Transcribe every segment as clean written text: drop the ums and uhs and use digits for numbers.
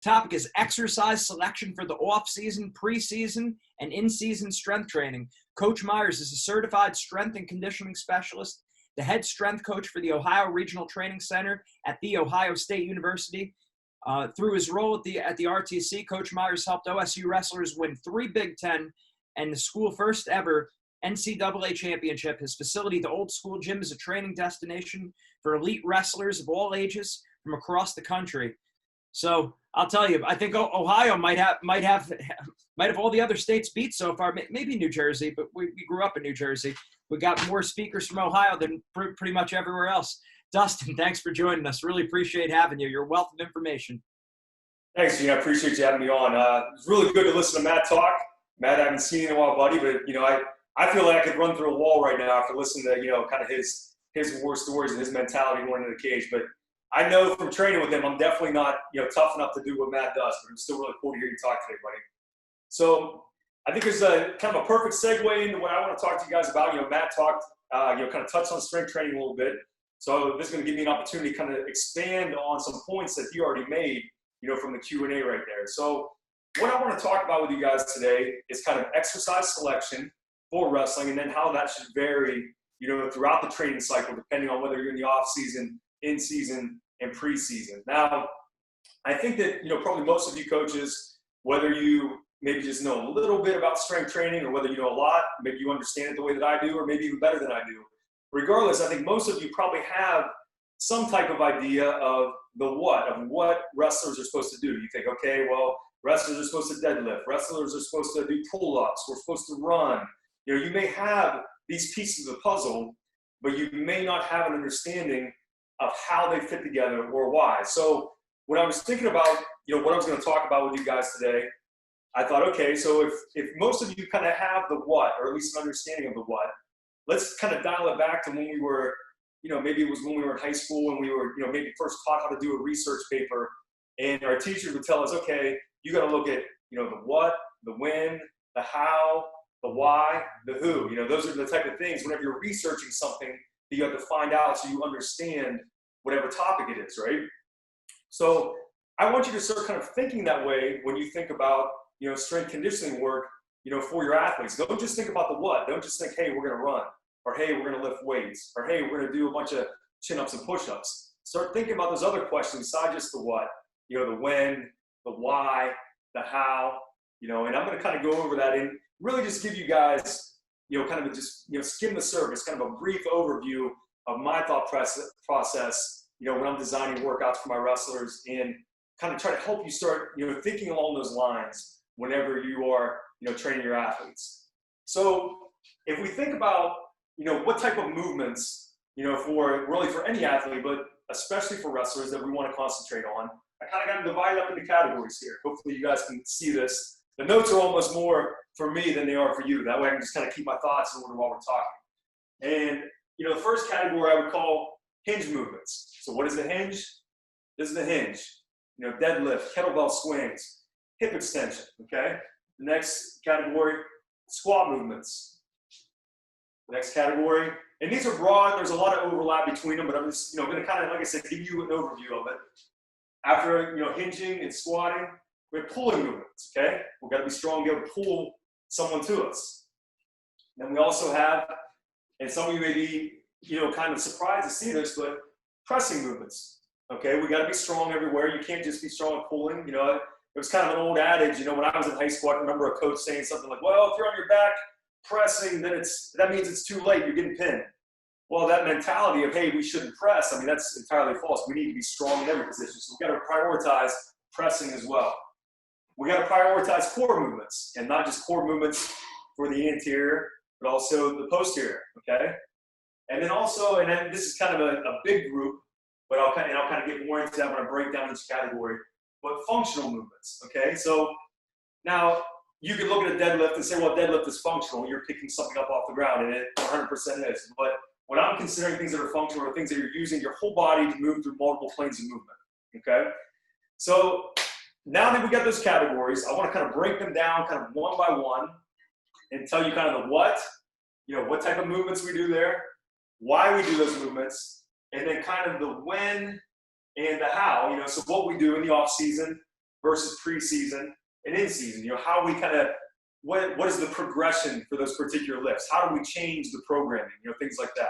Topic is exercise selection for the off-season, preseason, and in-season strength training. Coach Myers is a certified strength and conditioning specialist, the head strength coach for the Ohio Regional Training Center at The Ohio State University. Through his role at the RTC, Coach Myers helped OSU wrestlers win 3 Big Ten and the school first ever NCAA championship. His facility, the Old School Gym, is a training destination for elite wrestlers of all ages from across the country. So I'll tell you, I think Ohio might have all the other states beat so far. Maybe New Jersey, but we grew up in New Jersey. We got more speakers from Ohio than pretty much everywhere else. Dustin, thanks for joining us. Really appreciate having you. You're a wealth of information. Thanks, Gene. I appreciate you having me on. It's really good to listen to Matt talk. Matt, I haven't seen you in a while, buddy, but I feel like I could run through a wall right now after listening to kind of his war stories and his mentality going into the cage. But I know from training with him, I'm definitely not tough enough to do what Matt does. But it's still really cool to hear you talk today, buddy. So I think there's a kind of a perfect segue into what I want to talk to you guys about. Matt talked, kind of touched on strength training a little bit. So this is going to give me an opportunity to kind of expand on some points that he already made, from the Q&A right there. So what I want to talk about with you guys today is kind of exercise selection for wrestling, and then how that should vary, throughout the training cycle, depending on whether you're in the off season, in season, and preseason. Now, I think that, probably most of you coaches, whether you maybe just know a little bit about strength training or whether you know a lot, maybe you understand it the way that I do, or maybe even better than I do. Regardless, I think most of you probably have some type of idea of what wrestlers are supposed to do. You think, okay, well, wrestlers are supposed to deadlift. Wrestlers are supposed to do pull-ups. We're supposed to run. You may have these pieces of the puzzle, but you may not have an understanding of how they fit together or why. So when I was thinking about, what I was going to talk about with you guys today, I thought, okay, so if most of you kind of have the what, or at least an understanding of the what, let's kind of dial it back to when we were, maybe it was when we were in high school and we were, maybe first taught how to do a research paper, and our teachers would tell us, okay, you got to look at, the what, the when, the how, the why, the who. Those are the type of things whenever you're researching something that you have to find out so you understand whatever topic it is, right? So I want you to start kind of thinking that way when you think about, strength conditioning work, for your athletes. Don't just think about the what. Don't just think, hey, we're going to run, or hey, we're going to lift weights, or hey, we're going to do a bunch of chin-ups and push-ups. Start thinking about those other questions besides just the what, the when, the why, the how, and I'm going to kind of go over that and really just give you guys, kind of just, skim the surface, kind of a brief overview of my thought process, when I'm designing workouts for my wrestlers, and kind of try to help you start, thinking along those lines whenever you are, training your athletes. So if we think about, what type of movements, for any athlete, but especially for wrestlers that we want to concentrate on, I kind of got to divide it up into categories here. Hopefully you guys can see this. The notes are almost more for me than they are for you. That way I can just kind of keep my thoughts in order while we're talking. And, the first category I would call hinge movements. So what is a hinge? This is the hinge. Deadlift, kettlebell swings, hip extension, okay? The next category, squat movements. The next category, and these are broad, there's a lot of overlap between them, but I'm just, going to kind of, like I said, give you an overview of it. After, hinging and squatting, we have pulling movements, okay? We've got to be strong to be able to pull someone to us. Then we also have, and some of you may be, kind of surprised to see this, but pressing movements, okay? We got to be strong everywhere. You can't just be strong at pulling. It was kind of an old adage, when I was in high school, I can remember a coach saying something like, well, if you're on your back pressing, then that means it's too late, you're getting pinned. Well, that mentality of, hey, we shouldn't press, that's entirely false. We need to be strong in every position. So we've got to prioritize pressing as well. We got to prioritize core movements, and not just core movements for the anterior, but also the posterior, okay? And then this is kind of a big group, but I'll kind of get more into that when I break down each category, but functional movements, okay? So now you can look at a deadlift and say, well, deadlift is functional. You're picking something up off the ground, and it 100% is. But when I'm considering things that are functional are things that you're using your whole body to move through multiple planes of movement, okay? So now that we got those categories, I want to kind of break them down kind of one by one and tell you kind of the what type of movements we do there, why we do those movements, and then kind of the when and the how, so what we do in the off season, versus preseason and in season? You know, how we kind of, what is the progression for those particular lifts? How do we change the programming? You know, things like that,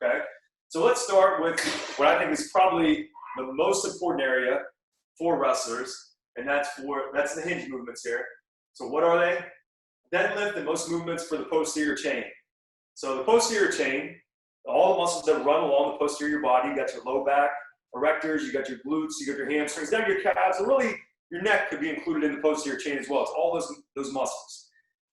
okay? So let's start with what I think is probably the most important area for wrestlers, and that's the hinge movements here. So what are they? Deadlift and most movements for the posterior chain. So the posterior chain, all the muscles that run along the posterior of your body, you got your low back, erectors, you got your glutes, you got your hamstrings, down your calves, and really your neck could be included in the posterior chain as well. It's all those muscles.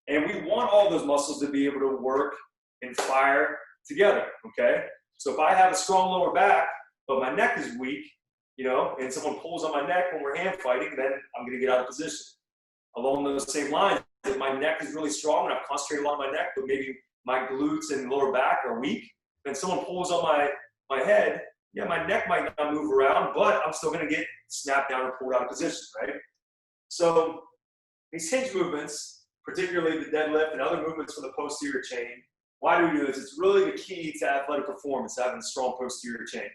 And we want all those muscles to be able to work and fire together, okay? So if I have a strong lower back, but my neck is weak, you know, and someone pulls on my neck when we're hand fighting, then I'm gonna get out of position. Along those same lines, if my neck is really strong and I've concentrated on my neck, but maybe my glutes and lower back are weak, then someone pulls on my head, yeah, my neck might not move around, but I'm still gonna get snapped down or pulled out of position, right? So these hinge movements, particularly the deadlift and other movements from the posterior chain, why do we do this? It's really the key to athletic performance, having a strong posterior chain.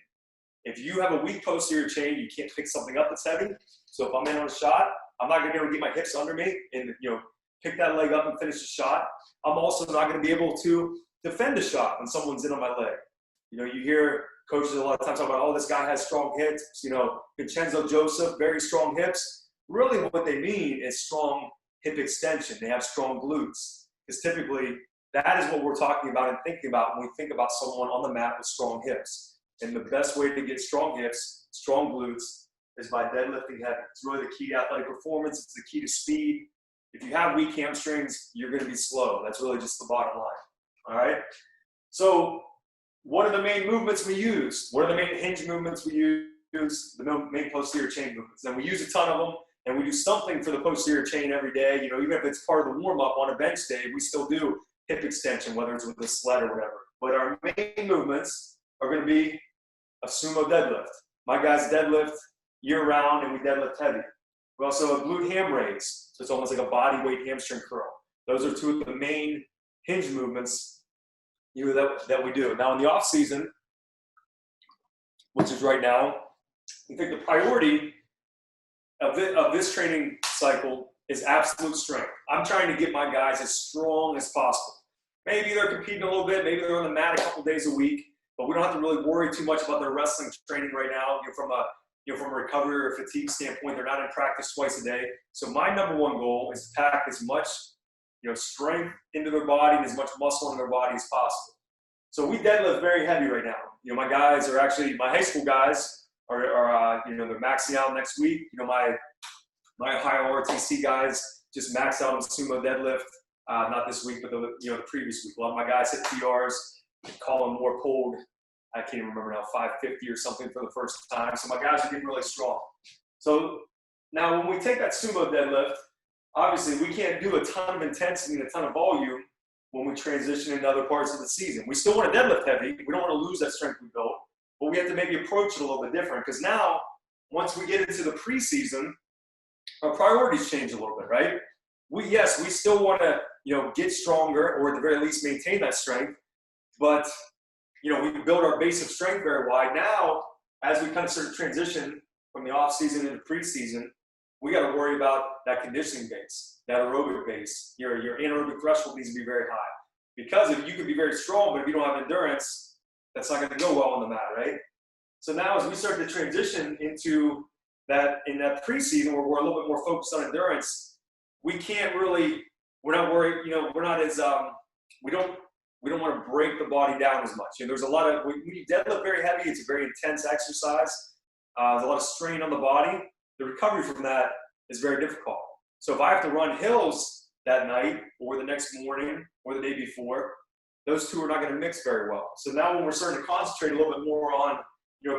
If you have a weak posterior chain, you can't pick something up that's heavy. So if I'm in on a shot, I'm not gonna be able to get my hips under me and, you know, pick that leg up and finish the shot. I'm also not gonna be able to defend a shot when someone's in on my leg. You know, you hear coaches a lot of times talk about, oh, this guy has strong hips. You know, Vincenzo Joseph, very strong hips. Really what they mean is strong hip extension. They have strong glutes. Because typically, that is what we're talking about and thinking about when we think about someone on the mat with strong hips. And the best way to get strong hips, strong glutes, is by deadlifting heavy. It's really the key to athletic performance. It's the key to speed. If you have weak hamstrings, you're going to be slow. That's really just the bottom line. All right? So what are the main movements we use? What are the main hinge movements we use? The main posterior chain movements. And we use a ton of them, and we do something for the posterior chain every day. You know, even if it's part of the warm-up on a bench day, we still do hip extension, whether it's with a sled or whatever. But our main movements are going to be a sumo deadlift. My guys deadlift year-round, and we deadlift heavy. We also have glute ham raise, so it's almost like a body weight hamstring curl. Those are two of the main hinge movements that we do. Now in the off season, which is right now, I think the priority of this training cycle is absolute strength. I'm trying to get my guys as strong as possible. Maybe they're competing a little bit, maybe they're on the mat a couple days a week, but we don't have to really worry too much about their wrestling training right now. From a recovery or fatigue standpoint, they're not in practice twice a day. So my number one goal is to pack as much strength into their body and as much muscle in their body as possible. So we deadlift very heavy right now. You know, my guys are actually, my high school guys are they're maxing out next week. You know, my Ohio RTC guys just maxed out on sumo deadlift, not this week, but the previous week. A lot of my guys hit PRs. Colin Moore pulled, I can't even remember now, 550 or something for the first time. So my guys are getting really strong. So now when we take that sumo deadlift, obviously we can't do a ton of intensity and a ton of volume when we transition into other parts of the season. We still want to deadlift heavy. We don't want to lose that strength we built, but we have to maybe approach it a little bit different, because now, once we get into the preseason, our priorities change a little bit, right? We still want to, get stronger, or at the very least maintain that strength, but, we build our base of strength very wide. Now, as we kind of start to transition from the off season into preseason, we got to worry about that conditioning base, that aerobic base. Your anaerobic threshold needs to be very high, because if you can be very strong, but if you don't have endurance, that's not going to go well on the mat, right? So now, as we start to transition into that, in that preseason where we're a little bit more focused on endurance, we can't really, we're not worried, we're not as, we don't want to break the body down as much. There's a lot of, when you deadlift very heavy, it's a very intense exercise. There's a lot of strain on the body. The recovery from that is very difficult. So if I have to run hills that night or the next morning or the day before, those two are not going to mix very well. So now when we're starting to concentrate a little bit more on,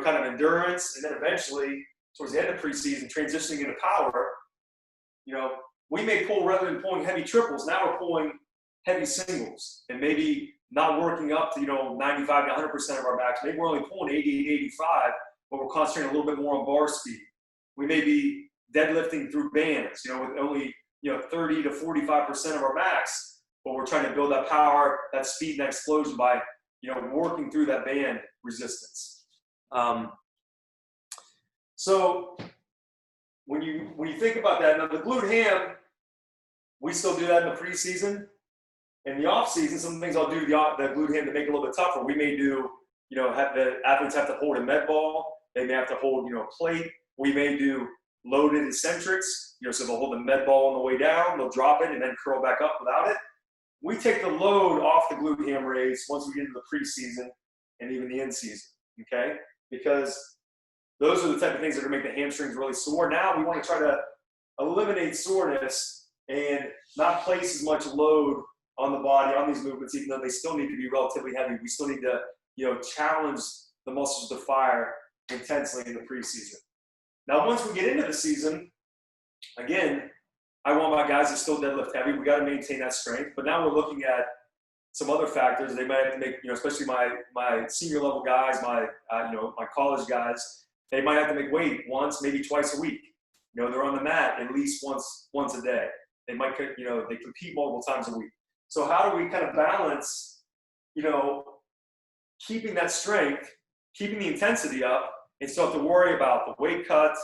kind of endurance, and then eventually towards the end of preseason, transitioning into power, we may pull, rather than pulling heavy triples, now we're pulling heavy singles, and maybe not working up to, 95 to 100% of our backs. Maybe we're only pulling 80 to 85, but we're concentrating a little bit more on bar speed. We may be deadlifting through bands, with only, 30 to 45% of our backs, but we're trying to build that power, that speed, and that explosion by, working through that band resistance. So when you think about that, now the glute ham, we still do that in the preseason. In the off season, some things I'll do the glute ham to make it a little bit tougher. We may do, have the athletes have to hold a med ball. They may have to hold, a plate. We may do loaded eccentrics, so they'll hold the med ball on the way down, they'll drop it and then curl back up without it. We take the load off the glute ham raise once we get into the preseason and even the in season, okay? Because those are the type of things that are going to make the hamstrings really sore. Now we want to try to eliminate soreness and not place as much load on the body, on these movements, even though they still need to be relatively heavy. We still need to, challenge the muscles to fire intensely in the preseason. Now, once we get into the season, again, I want my guys to still deadlift heavy. We got to maintain that strength. But now we're looking at some other factors. They might have to make, especially my senior level guys, my college guys, they might have to make weight once, maybe twice a week. They're on the mat at least once a day. They might, they compete multiple times a week. So how do we kind of balance, keeping that strength, keeping the intensity up, and still have to worry about the weight cut,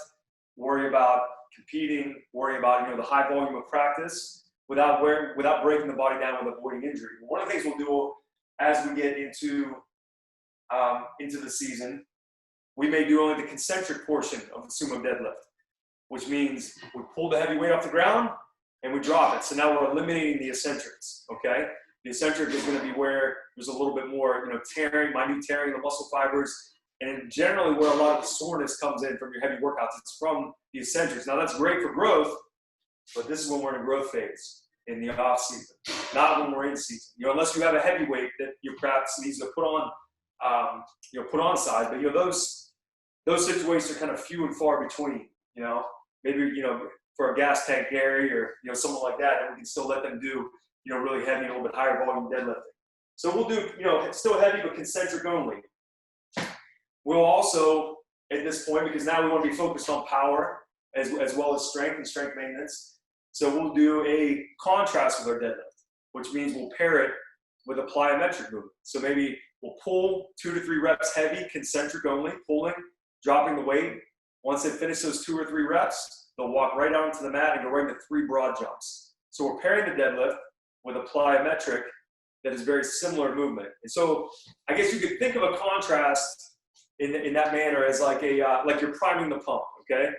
worry about competing, worry about, the high volume of practice without breaking the body down with avoiding injury. One of the things we'll do as we get into the season, we may do only the concentric portion of the sumo deadlift, which means we pull the heavy weight off the ground and we drop it. So now we're eliminating the eccentrics, okay? The eccentric is going to be where there's a little bit more, minute tearing of the muscle fibers. And generally where a lot of the soreness comes in from your heavy workouts, it's from the eccentrics. Now that's great for growth, but this is when we're in a growth phase in the off season, not when we're in season. Unless you have a heavyweight that your perhaps needs to put on size, but those situations are kind of few and far between. Maybe for a gas tank Gary or someone like that, and we can still let them do really heavy, a little bit higher volume deadlifting. So we'll do still heavy but concentric only. We'll also, at this point, because now we want to be focused on power as well as strength and strength maintenance, so we'll do a contrast with our deadlift, which means we'll pair it with a plyometric movement. So maybe we'll pull 2 to 3 reps heavy, concentric only, pulling, dropping the weight. Once they finish those 2 or 3 reps, they'll walk right onto the mat and go right into 3 broad jumps. So we're pairing the deadlift with a plyometric that is very similar movement. And so I guess you could think of a contrast in that manner as like you're priming the pump, okay?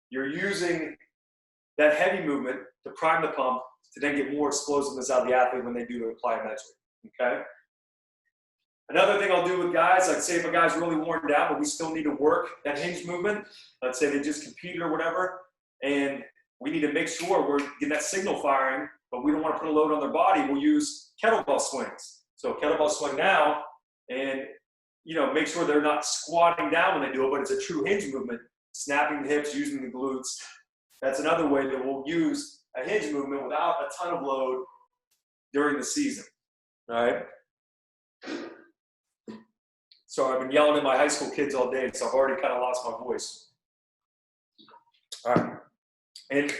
You're using that heavy movement to prime the pump to then get more explosiveness out of the athlete when they do the plyometric, okay? Another thing I'll do with guys, like say if a guy's really worn down, but we still need to work that hinge movement, let's say they just competed or whatever, and we need to make sure we're getting that signal firing, but we don't want to put a load on their body, we'll use kettlebell swings. So kettlebell swing now, and make sure they're not squatting down when they do it, but it's a true hinge movement, snapping the hips, using the glutes. That's another way that we'll use a hinge movement without a ton of load during the season, all right? Sorry, I've been yelling at my high school kids all day, so I've already kind of lost my voice. All right, and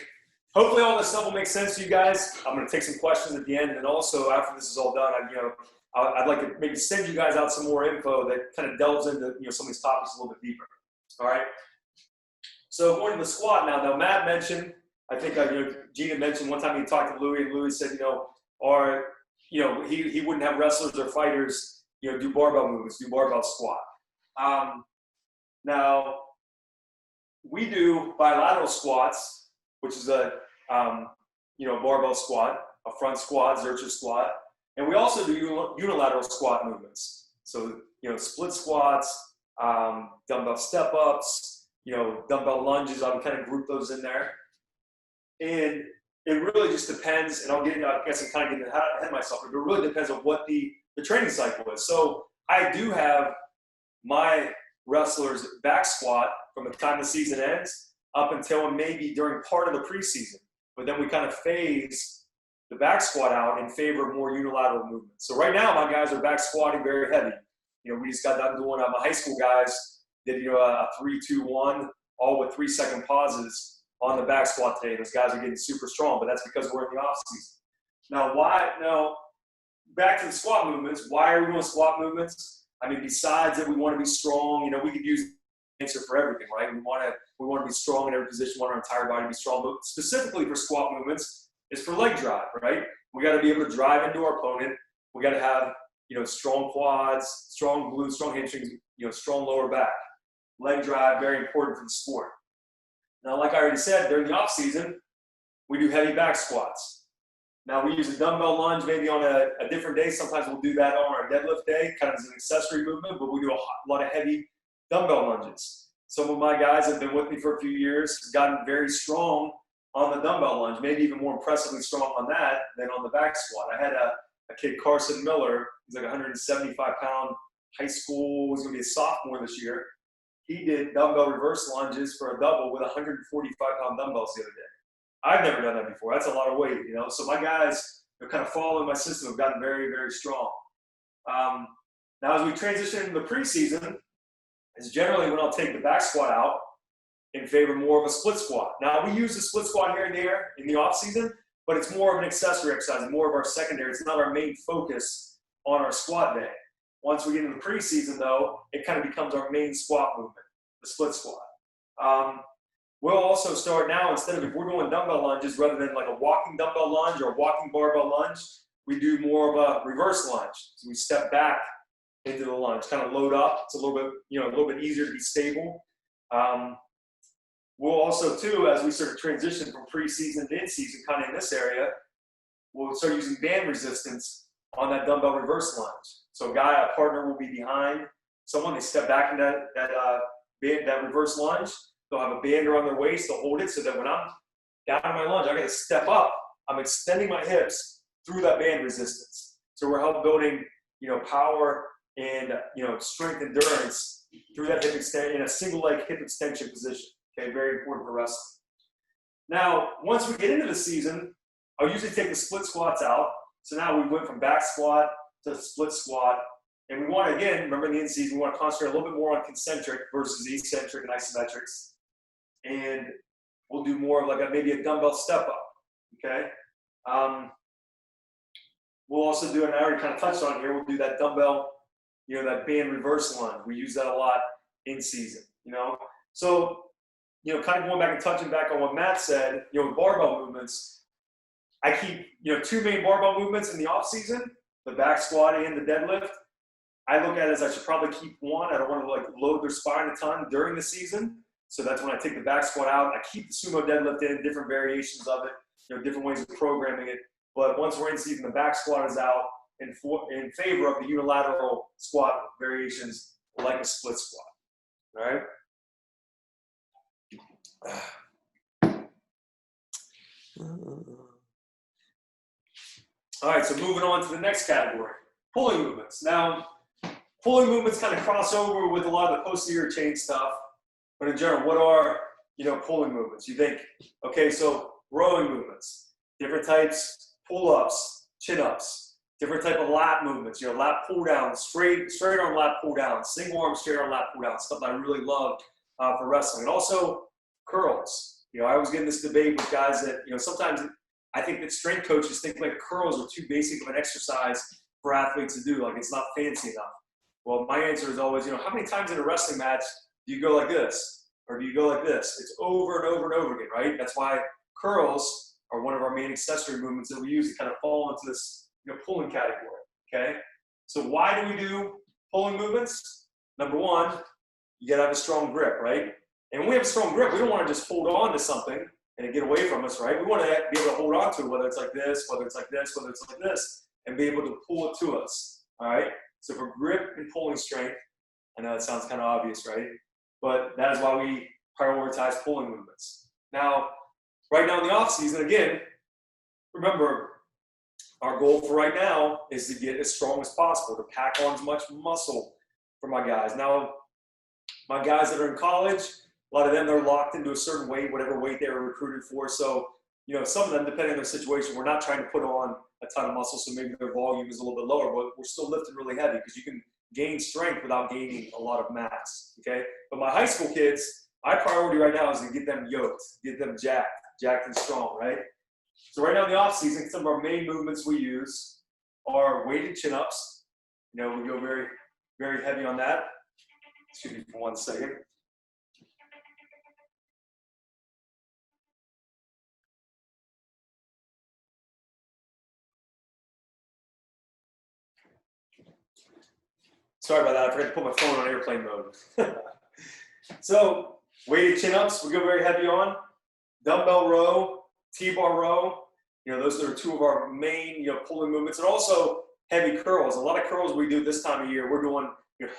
hopefully all this stuff will make sense to you guys. I'm going to take some questions at the end, and also after this is all done, I'd like to maybe send you guys out some more info that kind of delves into some of these topics a little bit deeper. All right. So going to the squat now. Matt mentioned, I think Gina mentioned one time he talked to Louis, and Louis said he wouldn't have wrestlers or fighters do barbell movements, do barbell squat. Now we do bilateral squats, which is a barbell squat, a front squat, Zercher squat. And we also do unilateral squat movements. So, split squats, dumbbell step-ups, dumbbell lunges. I would kind of group those in there. And it really just depends, and I guess I'm kind of getting ahead of myself, but it really depends on what the training cycle is. So I do have my wrestlers back squat from the time the season ends up until maybe during part of the preseason. But then we kind of phase the back squat out in favor of more unilateral movement. So right now, my guys are back squatting very heavy. We just got done doing, my high school guys did, a 3-2-1, all with 3-second pauses on the back squat today. Those guys are getting super strong, but that's because we're in the off season. Now, back to the squat movements. Why are we doing squat movements? I mean, besides that we want to be strong, we could use answer for everything, right? We want to be strong in every position. We want our entire body to be strong. But specifically for squat movements, is for leg drive, right? We got to be able to drive into our opponent. We got to have, strong quads, strong glutes, strong hamstrings, strong lower back. Leg drive, very important for the sport. Now, like I already said, during the off season, we do heavy back squats. Now, we use a dumbbell lunge maybe on a different day. Sometimes we'll do that on our deadlift day, kind of as an accessory movement, but we do a lot of heavy dumbbell lunges. Some of my guys have been with me for a few years, gotten very strong on the dumbbell lunge, maybe even more impressively strong on that than on the back squat. I had a kid, Carson Miller, he's like 175-pound high school, he's going to be a sophomore this year. He did dumbbell reverse lunges for a double with 145-pound dumbbells the other day. I've never done that before. That's a lot of weight, So my guys are kind of following my system, have gotten very, very strong. Now, as we transition into the preseason, is generally when I'll take the back squat out in favor more of a split squat. Now, we use the split squat here and there in the off season, but it's more of an accessory exercise, more of our secondary. It's not our main focus on our squat day. Once we get into the preseason, though, it kind of becomes our main squat movement, the split squat. We'll also start now, instead of if we're doing dumbbell lunges, rather than like a walking dumbbell lunge or a walking barbell lunge, we do more of a reverse lunge. So we step back into the lunge, kind of load up. It's a little bit easier to be stable. We'll also, too, as we sort of transition from preseason to in-season, kind of in this area, we'll start using band resistance on that dumbbell reverse lunge. So a partner will be behind someone. They step back in that reverse lunge. They'll have a band around their waist to hold it so that when I'm down in my lunge, I got to step up. I'm extending my hips through that band resistance. So we're helping building, power and, strength endurance through that hip extension in a single leg hip extension position. Okay, very important for wrestling. Now, once we get into the season, I'll usually take the split squats out. So now we went from back squat to split squat. And we want to, again, remember in the in-season, we want to concentrate a little bit more on concentric versus eccentric and isometrics. And we'll do more of like maybe a dumbbell step up, okay? We'll also do, and I already kind of touched on here, we'll do that dumbbell, that band reverse lunge. We use that a lot in season, So, kind of going back and touching back on what Matt said, with barbell movements, I keep, two main barbell movements in the off season, the back squat and the deadlift. I look at it as I should probably keep one. I don't want to load their spine a ton during the season. So that's when I take the back squat out. I keep the sumo deadlift in, different variations of it, different ways of programming it. But once we're in season, the back squat is out in favor of the unilateral squat variations like a split squat. All right? All right, so moving on to the next category, pulling movements. Now, pulling movements kind of cross over with a lot of the posterior chain stuff, but in general, what are, pulling movements? You think, okay, so rowing movements, different types, pull-ups, chin-ups, different type of lat movements, lat pull-down, straight arm lat pull-down, single arm straight arm lat pull-down, stuff that I really love for wrestling. And also curls. I always get in this debate with guys that, sometimes I think that strength coaches think like curls are too basic of an exercise for athletes to do, like it's not fancy enough. Well, my answer is always, how many times in a wrestling match do you go like this? Or do you go like this? It's over and over and over again, right? That's why curls are one of our main accessory movements that we use to kind of fall into this, pulling category, okay? So why do we do pulling movements? Number one, you gotta have a strong grip, right? And when we have a strong grip, we don't want to just hold on to something and it get away from us, right? We want to be able to hold on to it, whether it's like this, whether it's like this, whether it's like this, and be able to pull it to us, all right? So for grip and pulling strength, I know that sounds kind of obvious, right? But that is why we prioritize pulling movements. Now, right now in the off season, again, remember, our goal for right now is to get as strong as possible, to pack on as much muscle for my guys. Now, my guys that are in college, a lot of them, they're locked into a certain weight, whatever weight they were recruited for. So, some of them, depending on their situation, we're not trying to put on a ton of muscle, so maybe their volume is a little bit lower, but we're still lifting really heavy because you can gain strength without gaining a lot of mass, okay? But my high school kids, my priority right now is to get them yoked, get them jacked and strong, right? So right now in the off season, some of our main movements we use are weighted chin-ups. We go very, very heavy on that. Excuse me for 1 second. Sorry about that. I forgot to put my phone on airplane mode. So weighted chin-ups, we go very heavy on. Dumbbell row, T-bar row. Those are two of our main, pulling movements. And also heavy curls. A lot of curls we do this time of year, we're doing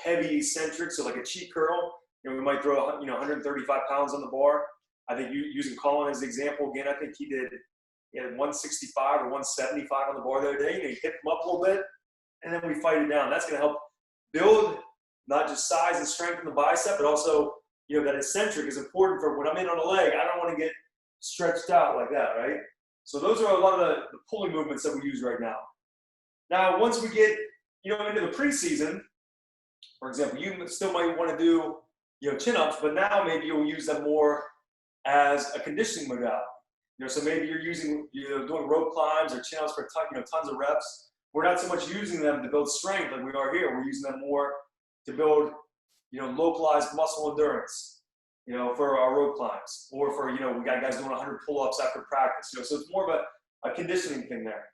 heavy eccentric, so like a cheat curl. We might throw 135 pounds on the bar. I think using Colin as an example, again, I think he had 165 or 175 on the bar the other day. You hit him up a little bit, and then we fight it down. That's going to help build not just size and strength in the bicep, but also that eccentric is important for when I'm in on a leg. I don't want to get stretched out like that, right? So those are a lot of the pulling movements that we use right now. Now, once we get into the preseason, for example, you still might want to do chin-ups, but now maybe you'll use them more as a conditioning modality. So maybe you're doing rope climbs or chin-ups for tons of reps. We're not so much using them to build strength like we are here. We're using them more to build localized muscle endurance, for our rope climbs, or for we got guys doing 100 pull-ups after practice. So it's more of a conditioning thing there.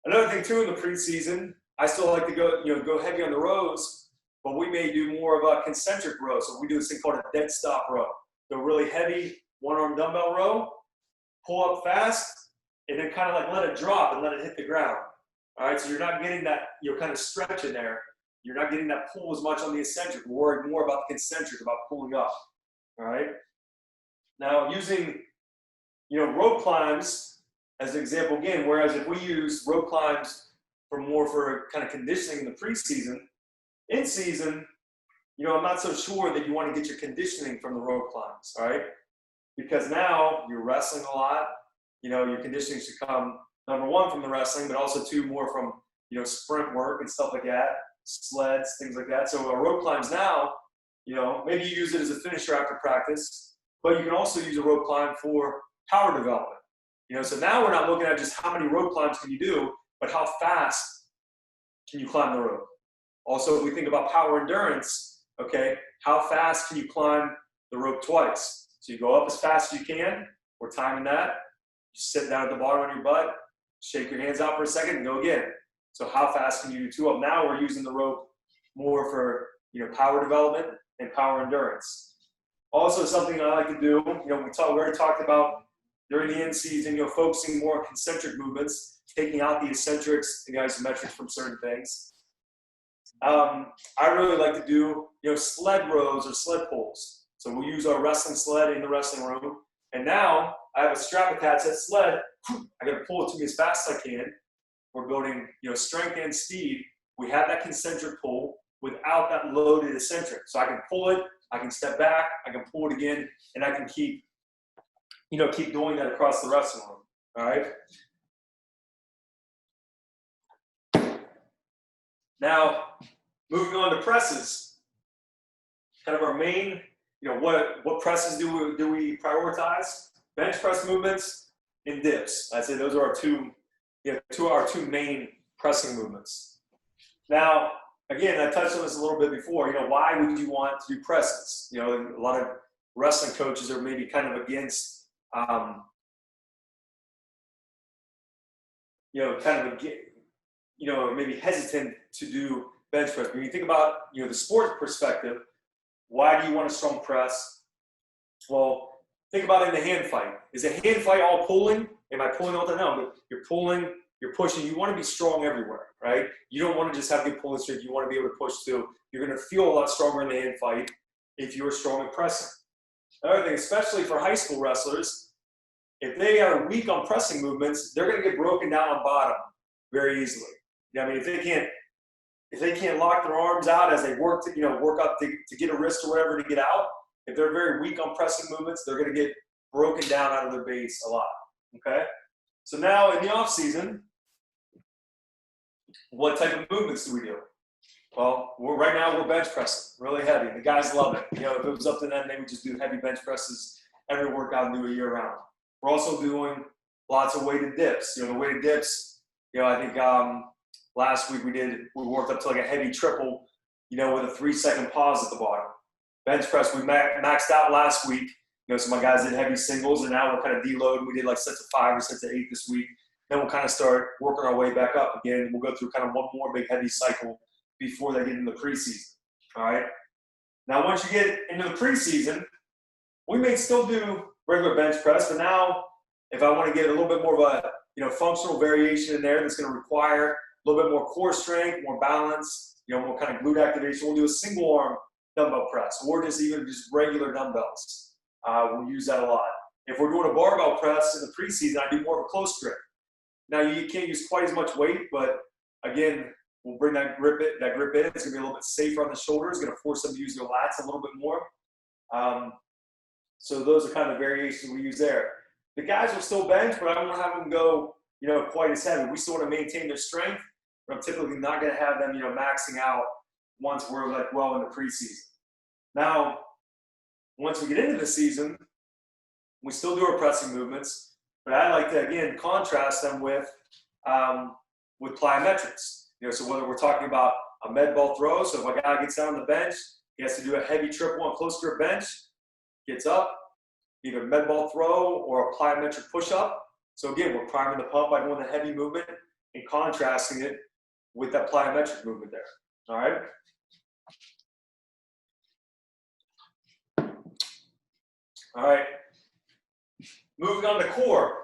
Another thing too in the preseason, I still like to go heavy on the rows, but we may do more of a concentric row. So we do this thing called a dead stop row. The really heavy one-arm dumbbell row, pull up fast, and then kind of like let it drop and let it hit the ground. All right, so you're not getting that kind of stretch in there. You're not getting that pull as much on the eccentric. We're worried more about the concentric, about pulling up. All right. Now using rope climbs as an example again, whereas if we use rope climbs for kind of conditioning in the preseason, in season, I'm not so sure that you want to get your conditioning from the rope climbs, all right? Because now you're wrestling a lot. Your conditioning should come, number one, from the wrestling, but also two, more from, sprint work and stuff like that, sleds, things like that. So rope climbs now, maybe you use it as a finisher after practice, but you can also use a rope climb for power development. So now we're not looking at just how many rope climbs can you do, but how fast can you climb the rope? Also, if we think about power endurance, okay, how fast can you climb the rope twice? So you go up as fast as you can. We're timing that. You sit down at the bottom on your butt, shake your hands out for a second, and go again. So how fast can you do two up? Now we're using the rope more for power development and power endurance. Also, something I like to do, we already talked about during the in season, focusing more on concentric movements, taking out the eccentrics and the isometrics from certain things. I really like to do, sled rows or sled pulls. So we'll use our wrestling sled in the wrestling room. And now I have a strap attached to that sled. I got to pull it to me as fast as I can. We're building, strength and speed. We have that concentric pull without that loaded eccentric. So I can pull it, I can step back, I can pull it again, and I can keep doing that across the wrestling room. All right. Now, moving on to presses, kind of our main, what presses do we prioritize? Bench press movements and dips. I'd say those are our two main pressing movements. Now, again, I touched on this a little bit before. Why would you want to do presses? A lot of wrestling coaches are maybe kind of against, maybe hesitant to do bench press. But when you think about, the sport perspective, why do you want a strong press? Well, think about it in the hand fight. Is a hand fight all pulling? Am I pulling all the time? No, but you're pulling, you're pushing. You want to be strong everywhere, right? You don't want to just have good pulling strength. You want to be able to push too. You're going to feel a lot stronger in the hand fight if you're strong at pressing. Another thing, especially for high school wrestlers, if they are weak on pressing movements, they're going to get broken down on bottom very easily. If they can't lock their arms out as they work up to get a wrist or whatever to get out, if they're very weak on pressing movements, they're going to get broken down out of their base a lot. Okay. So now in the off season, what type of movements do we do? Well, right now we're bench pressing really heavy. The guys love it. If it was up to them, they would just do heavy bench presses every workout and do it year round. We're also doing lots of weighted dips. The weighted dips, I think last week we worked up to like a heavy triple, with a 3-second pause at the bottom. Bench press, we maxed out last week. So my guys did heavy singles, and now we're kind of deloading. We did like sets of 5 or sets of 8 this week. Then we'll kind of start working our way back up again. We'll go through kind of one more big heavy cycle before they get into the preseason. All right. Now, once you get into the preseason, we may still do regular bench press, but now if I want to get a little bit more of a functional variation in there that's going to require a little bit more core strength, more balance, more kind of glute activation, we'll do a single arm dumbbell press, or just regular dumbbells. We'll use that a lot. If we're doing a barbell press in the preseason, I do more of a close grip. Now, you can't use quite as much weight, but again, we'll bring that grip in. It's going to be a little bit safer on the shoulders. It's going to force them to use their lats a little bit more. So those are kind of the variations we use there. The guys will still bench, but I won't have them go, quite as heavy. We still want to maintain their strength, but I'm typically not going to have them, maxing out once we're well in the preseason. Now, once we get into the season, we still do our pressing movements, but I like to, again, contrast them with plyometrics. So whether we're talking about a med ball throw, so if a guy gets down on the bench, he has to do a heavy triple on close grip bench, gets up, either med ball throw or a plyometric push-up. So again, we're priming the pump by doing the heavy movement and contrasting it with that plyometric movement there. All right? All right. Moving on to core.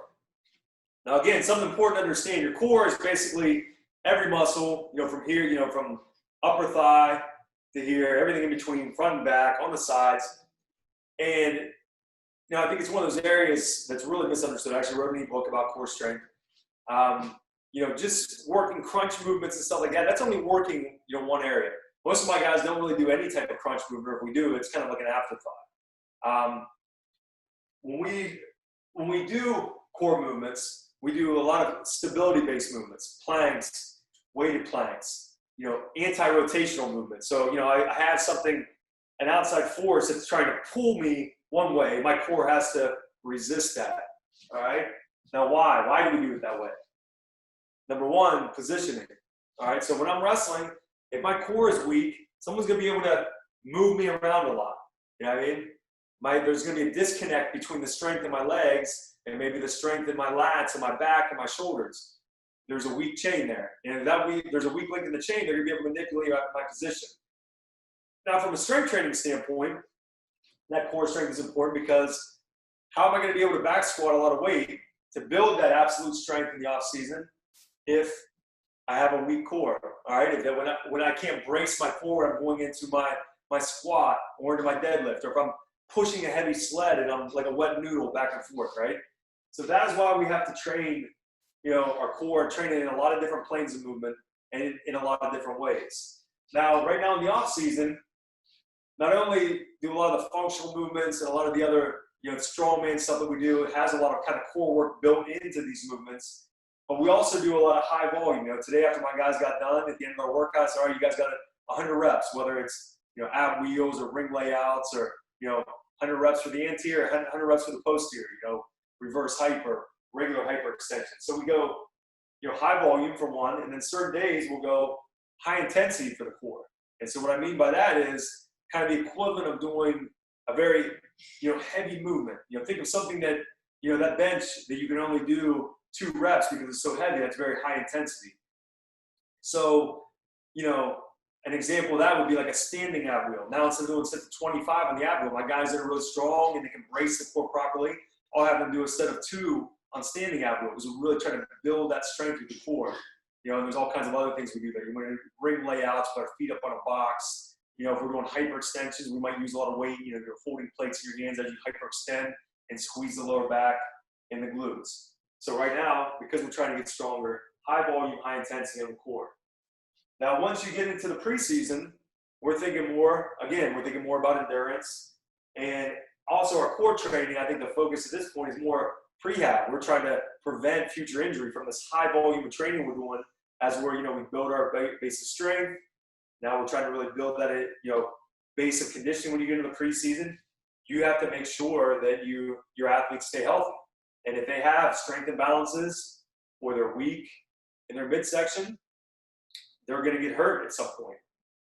Now again, something important to understand. Your core is basically every muscle, from here, from upper thigh to here, everything in between, front and back, on the sides. And I think it's one of those areas that's really misunderstood. I actually wrote an ebook about core strength. Just working crunch movements and stuff like that, that's only working, one area. Most of my guys don't really do any type of crunch movement, or if we do, it's kind of like an afterthought. When we do core movements, we do a lot of stability-based movements, planks, weighted planks, anti-rotational movements. So, I have an outside force that's trying to pull me one way. My core has to resist that, all right? Now, why? Why do we do it that way? Number one, positioning, all right? So when I'm wrestling, if my core is weak, someone's going to be able to move me around a lot, you know what I mean? There's going to be a disconnect between the strength in my legs and maybe the strength in my lats and my back and my shoulders. There's a weak chain there. And if there's a weak link in the chain, they're going to be able to manipulate my position. Now, from a strength training standpoint, that core strength is important because how am I going to be able to back squat a lot of weight to build that absolute strength in the off season if I have a weak core? All right, when I can't brace my core, I'm going into my squat or into my deadlift, or if I'm pushing a heavy sled and I'm like a wet noodle back and forth, right? So that is why we have to train, our core, train it in a lot of different planes of movement and in a lot of different ways. Now, right now in the off season, not only do a lot of the functional movements and a lot of the other, strongman stuff that we do, it has a lot of kind of core work built into these movements, but we also do a lot of high volume. Today after my guys got done, at the end of our workouts, all right, you guys got 100 reps, whether it's, ab wheels or ring layouts or, 100 reps for the anterior, 100 reps for the posterior, reverse hyper, regular hyper extension. So we go, high volume for one, and then certain days we'll go high intensity for the core. And so what I mean by that is kind of the equivalent of doing a very, heavy movement. Think of something that, that bench that you can only do 2 reps because it's so heavy, that's very high intensity. So, an example of that would be like a standing ab wheel. Now instead of doing set to 25 on the ab wheel, my guys that are really strong and they can brace the core properly, I'll have them do a set of 2 on standing ab wheel because we're really trying to build that strength with the core. And there's all kinds of other things we do there. You might ring layouts, put our feet up on a box. If we're doing hyper extensions, we might use a lot of weight. You're holding plates in your hands as you hyper extend and squeeze the lower back and the glutes. So right now, because we're trying to get stronger, high volume, high intensity on the core. Now, once you get into the preseason, we're thinking more about endurance. And also our core training, I think the focus at this point is more prehab. We're trying to prevent future injury from this high volume of training we're doing as we build our base of strength. Now we're trying to really build that, base of conditioning when you get into the preseason. You have to make sure that your athletes stay healthy. And if they have strength imbalances or they're weak in their midsection, they're going to get hurt at some point.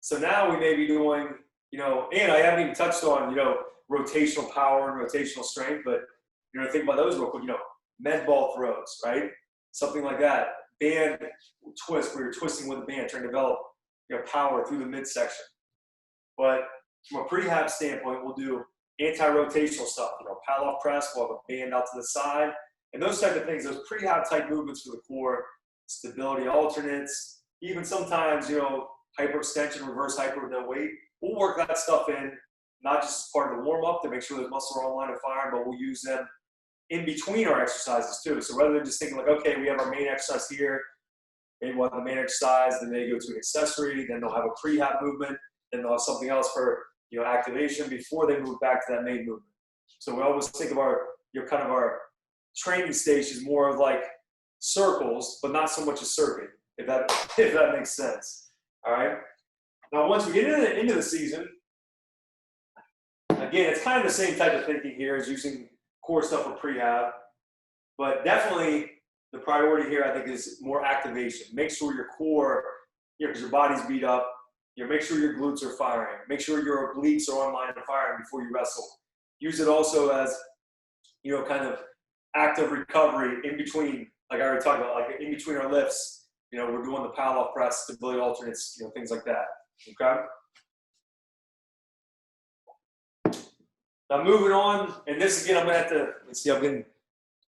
So now we may be doing, and I haven't even touched on, rotational power and rotational strength, but, think about those real quick, med ball throws, right? Something like that. Band twist where you're twisting with a band, trying to develop, power through the midsection. But from a prehab standpoint, we'll do anti-rotational stuff, pal off press, we'll have a band out to the side, and those type of things, those prehab type movements for the core, stability alternates, even sometimes, hyperextension, reverse hyper with no weight. We'll work that stuff in, not just as part of the warm-up to make sure those muscles are online and firing, but we'll use them in between our exercises too. So rather than just thinking like, okay, we have our main exercise here, maybe we'll have the main exercise, then they go to an accessory, then they'll have a prehab movement, then they'll have something else for activation before they move back to that main movement. So we always think of our kind of our training stations more of like circles, but not so much a circuit, if that makes sense. All right. Now, once we get into the season, again, it's kind of the same type of thinking here as using core stuff for prehab, but definitely the priority here, I think, is more activation. Make sure your core, because your body's beat up, make sure your glutes are firing. Make sure your obliques are online and firing before you wrestle. Use it also as, kind of active recovery in between, like I already talked about, like in between our lifts. We're doing the pal off press, stability alternates, things like that. Okay. Now moving on, and this again, I'm gonna have to. Let's see, I'm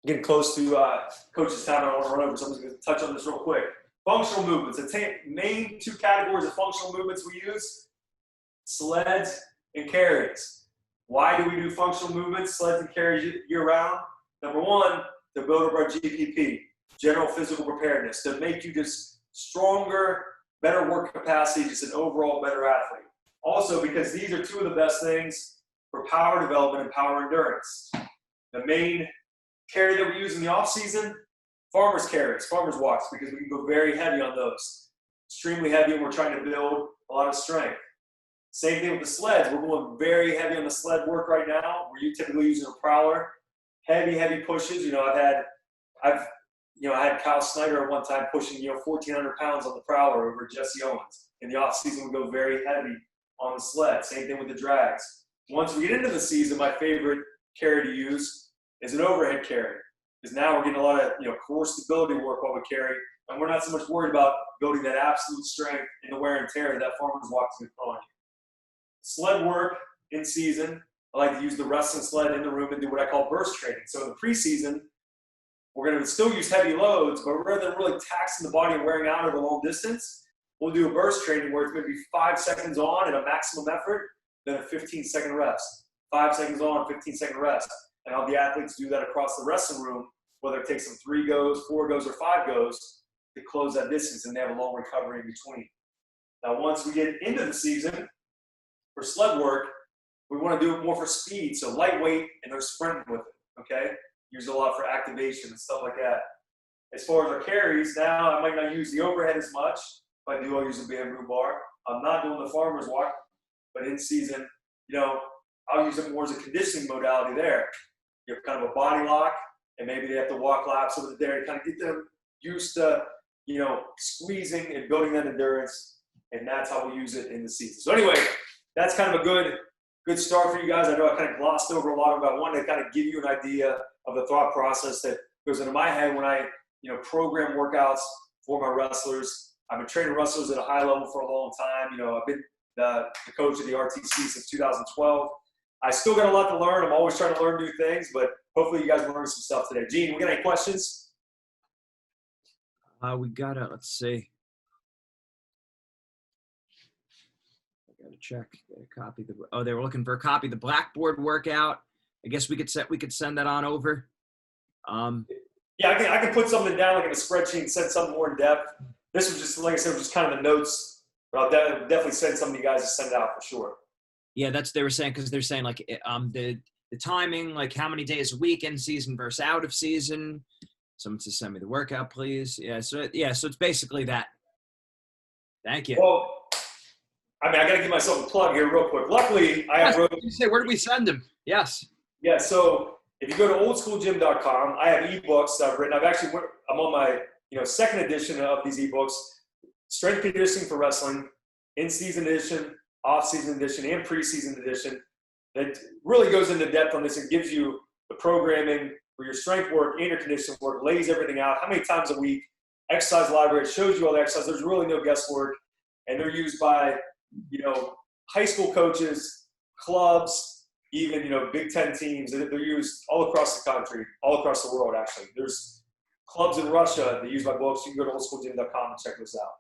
getting close to coach's time. I don't want to run over, so I'm just gonna touch on this real quick. Functional movements. The main two categories of functional movements we use: sleds and carries. Why do we do functional movements, sleds and carries year round? Number one, to build up our GPP, general physical preparedness, to make you just stronger, better work capacity, just an overall better athlete. Also, because these are two of the best things for power development and power endurance. The main carry that we use in the off season, farmers carries, farmers walks, because we can go very heavy on those. Extremely heavy, and we're trying to build a lot of strength. Same thing with the sleds. We're going very heavy on the sled work right now. We're typically using a prowler. Heavy pushes. I had Kyle Snyder at one time pushing, 1,400 pounds on the prowler over Jesse Owens. In the off season, we go very heavy on the sled. Same thing with the drags. Once we get into the season, my favorite carry to use is an overhead carry, because now we're getting a lot of core stability work while we carry, and we're not so much worried about building that absolute strength in the wear and tear that farmer's walk is going to throw on you. Sled work in season, I like to use the wrestling sled in the room and do what I call burst training. So in the preseason, we're going to still use heavy loads, but rather than really taxing the body and wearing out over a long distance, we'll do a burst training where it's going to be 5 seconds on at a maximum effort, then a 15-second rest. 5 seconds on, 15-second rest. And I'll have the athletes do that across the wrestling room, whether it takes them 3 goes, 4 goes, or 5 goes to close that distance, and they have a long recovery in between. Now, once we get into the season, for sled work, we want to do it more for speed, so lightweight, and they're sprinting with it, okay? Use it a lot for activation and stuff like that. As far as our carries, now I might not use the overhead as much. If I do, I'll use a bamboo bar. I'm not doing the farmer's walk, but in season, I'll use it more as a conditioning modality there. You have kind of a body lock, and maybe they have to walk laps over there to kind of get them used to, squeezing and building that endurance, and that's how we use it in the season. So anyway, that's kind of a good start for you guys. I know I kind of glossed over a lot, but I wanted to kind of give you an idea of the thought process that goes into my head when I, program workouts for my wrestlers. I've been training wrestlers at a high level for a long time. I've been the coach of the RTC since 2012. I still got a lot to learn. I'm always trying to learn new things, but hopefully you guys learned some stuff today. Gene, we got any questions? Let's see. I got to check. Get a copy. They were looking for a copy of the Blackboard workout. I guess we could send that on over. Yeah, I can put something down like in a spreadsheet and send something more in depth. This was just, like I said, just kind of the notes, but I'll definitely send some of you guys to send out for sure. Yeah, they were saying, because they're saying like the timing, like how many days a week in season versus out of season. Someone to send me the workout, please. So it's basically that. Thank you. Well, I got to give myself a plug here real quick. Luckily, I have. You say, where do we send them? Yes. Yeah. So if you go to oldschoolgym.com, I have ebooks that I've written. I'm on my second edition of these ebooks: strength conditioning for wrestling, in-season edition, off-season edition, and preseason edition. That really goes into depth on this and gives you the programming for your strength work and your conditioning work, lays everything out, how many times a week, exercise library, it shows you all the exercise. There's really no guesswork. and they're used by, high school coaches, clubs, even, Big Ten teams. They're used all across the country, all across the world, actually. There's clubs in Russia that use my books. You can go to oldschoolgym.com and check those out.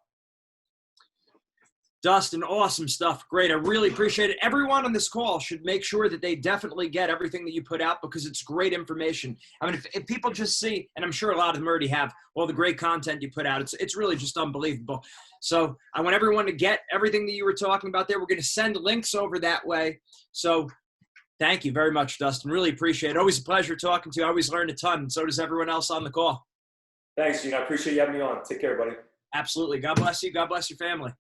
Dustin, awesome stuff. Great. I really appreciate it. Everyone on this call should make sure that they definitely get everything that you put out because it's great information. I mean, if people just see, and I'm sure a lot of them already have, all the great content you put out, it's really just unbelievable. So I want everyone to get everything that you were talking about there. We're going to send links over that way. So thank you very much, Dustin. Really appreciate it. Always a pleasure talking to you. I always learn a ton, and so does everyone else on the call. Thanks, Gene. I appreciate you having me on. Take care, buddy. Absolutely. God bless you. God bless your family.